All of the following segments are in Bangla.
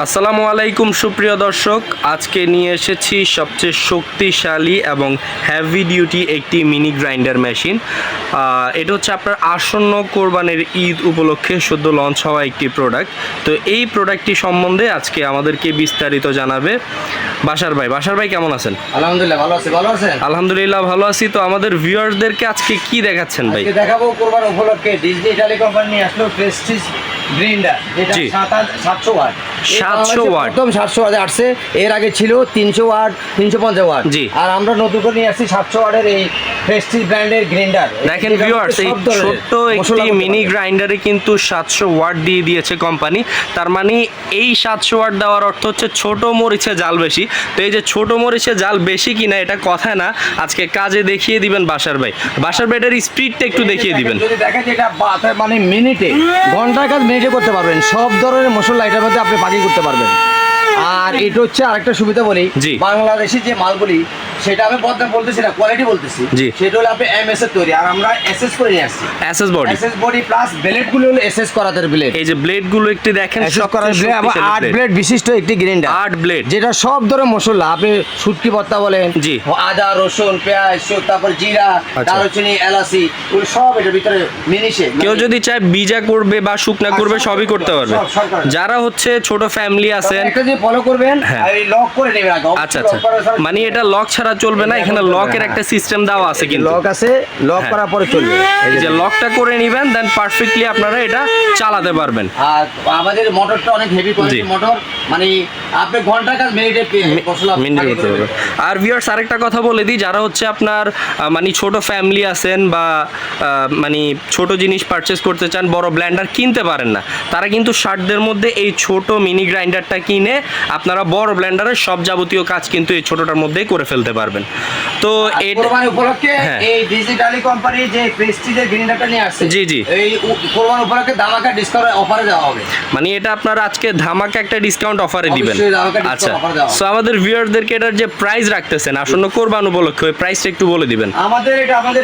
আসসালামু আলাইকুম সুপ্রিয় দর্শক, আজকে নিয়ে এসেছি সবচেয়ে শক্তিশালী এবং হেভি ডিউটি একটি মিনি গ্রাইন্ডার মেশিন। এটা হচ্ছে আপনার আসন্ন কোরবানির ঈদ উপলক্ষে সদ্য লঞ্চ হওয়া একটি প্রোডাক্ট। তো এই প্রোডাক্টটি সম্বন্ধে আজকে আমাদেরকে বিস্তারিত জানাবে বাশার ভাই। বাশার ভাই কেমন আছেন? আলহামদুলিল্লাহ ভালো আছি। ভালো আছেন? আলহামদুলিল্লাহ ভালো আছি। তো আমাদের ভিউয়ারদেরকে আজকে কি দেখাচ্ছেন ভাই? আজকে দেখাবো কোরবান উপলক্ষে ডিজনি ইটালি কোম্পানি নিয়ে আসলো প্রেস্টিজ গ্রাইন্ডার, যেটা জি। 700 ওয়াট। 700 ওয়াট। একদম 700 ওয়াটে আসছে। এর আগে ছিল 300 ওয়াট, 350 ওয়াট। জি। আর আমরা নতুন করে নিয়ে আসছি 700 ওয়াটের এই প্রেস্টিজ ব্র্যান্ডের গ্রাইন্ডার। দেখেন ভিউয়ার্স, এই ছোট্ট একটি মিনি গ্রাইন্ডারে কিন্তু 700 ওয়াট দিয়ে দিয়েছে কোম্পানি। তার মানে এই 700 ওয়াট দেওয়ার অর্থ হচ্ছে ছোট মরিচে জাল বেশি। তো এই যে ছোট মরিচে জাল বেশি কিনা এটা কথা না, আজকে কাজে দেখিয়ে দিবেন বাশার ভাই। বাশার ভাই এটার স্পিডটা একটু দেখিয়ে দিবেন। যদি দেখেন যে এটা মানে মিনিটে, ঘন্টার কাজ মিনিটে করতে পারবেন। সব ধরনের মশলা এটার মধ্যে আপনি পাকি করতে পারবেন। আর এটা হচ্ছে আরেকটা সুবিধা বলি, জি। বাংলাদেশি যে মালগুলি সেটা আমি বলতেছি না, কোয়ালিটি বলতেছি। জি। সেটা হলো আপনি এমএস এর তৈরি, আর আমরা এসএস করে নিয়ে আসছি। SS body, SS body plus blade গুলো হলো এসএস করাতের ব্লেড। এই যে ব্লেড গুলো একটু দেখেন, এসএস করার ব্লেড আবার 8 ব্লেড বিশিষ্ট একটি গ্রাইন্ডার। 8 ব্লেড, যেটা সব ধরনের মশলা, আপনি শুটকি ভর্তা বলেন, জি। আদা রসুন পেঁয়াজ, তারপর জিরা, আচ্ছা। দারুচিনি, এলাচি, ওগুলো সব এটার ভিতরে মিনিশে। কেউ যদি চায় বিজা করবে বা শুকনা করবে সবই করতে পারবে। সব করবে। যারা হচ্ছে ছোট ফ্যামিলি আছেন, একটা যে ফলো করবেন, হ্যাঁ। আর এই লক করে নেবেন আগে। আচ্ছা আচ্ছা, মানে এটা লক ছাড়া চলবে না, এখানে লকের একটা সিস্টেম দেওয়া আছে কিন্তু। লক আছে, লক হ্যাঁ। করার পরে চলবে। এই যে লকটা করে নেবেন, দেন পারফেক্টলি আপনারা এটা চালাতে পারবেন। আর আমাদের মোটরটা অনেক হেভি কোয়ালিটির জি। মোটর, মানে আপনি ঘন্টার কাজ মিনিটে মশলা মিনিট পাকি করতে করবেন। পারবে। আর ভিউয়ার্স আরেকটা কথা বলে দিই, যারা হচ্ছে আপনার মানে ছোট ফ্যামিলি আছেন বা মানে ছোট জিনিস পারচেস করতে চান, বড় ব্লেন্ডার কিনতে পারেন না, তারা কিন্তু 60 মধ্যে এই ছোট মিনি গ্রাইন্ডারটা কিনে আপনারা বড় ব্লেন্ডারের সব যাবতীয় কাজ কিন্তু এই ছোটটার মধ্যেই করে ফেলতে পারবেন। তো এটা কোরবানি উপলক্ষে হ্যাঁ। এই ডিজিটালি কোম্পানি যে প্রেস্টিজের গ্রাইন্ডারটা নিয়ে আসছে, জি, জি। এই কোরবানি উপলক্ষে ধামাকা ডিসকাউন্ট অফারে দেওয়া হবে। মানে এটা আপনারা আজকে ধামাকা একটা ডিসকাউন্ট অফারে দিবেন। অবশ্যই ধামাকা discount আচ্ছা, offer দেওয়া হবে। সো আমাদের ভিউয়ারদেরকে এটার যে প্রাইস রাখতেছেন আসন্ন কোরবান উপলক্ষে, ওই প্রাইসটা একটু বলে দিবেন। আমাদের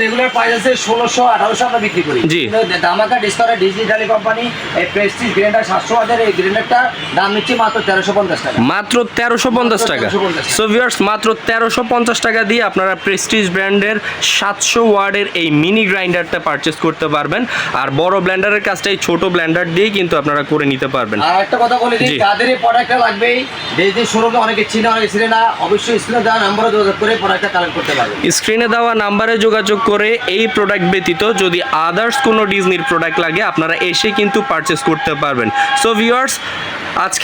রেগুলার প্রাইস আছে 1600 1800 আমরা বিক্রি করি। জি। কিন্তু ধামাকা ডিসকাউন্টে ডিজিটালি কোম্পানি এই প্রেস্টিজ গ্রাইন্ডার 700 ওয়াটের এই গ্রাইন্ডারটা দাম নিচ্ছে মাত্র 1350 টাকা। মাত্র 1350 টাকা। 1350 সো ভিউয়ার্স, মাত্র 1350 টাকা দিয়ে আপনারা প্রেস্টিজ ব্র্যান্ডের 700 ওয়ার্ডের এই মিনি গ্রাইন্ডারটা পারচেস করতে পারবেন। আর বড় ব্লেন্ডারের কাজটা এই ছোট ব্লেন্ডার দিয়েই কিন্তু আপনারা করে নিতে পারবেন। আর একটা কথা বলে দিই, জি। যাদের এই প্রোডাক্টটা লাগবে, ডিজনি শোরুমে অনেকে চিনে অনেকে চিনে না, অবশ্যই স্ক্রিনে দেওয়া নাম্বারে যোগাযোগ করে প্রোডাক্টটা কালেক্ট করতে পারবেন। স্ক্রিনে দেওয়া নাম্বারে যোগাযোগ করে এই প্রোডাক্ট ব্যতীত যদি আদার্স কোনো ডিজনির প্রোডাক্ট লাগে আপনারা এসে কিন্তু পারচেস করতে পারবেন। সো ভিউয়ার্স, আজকে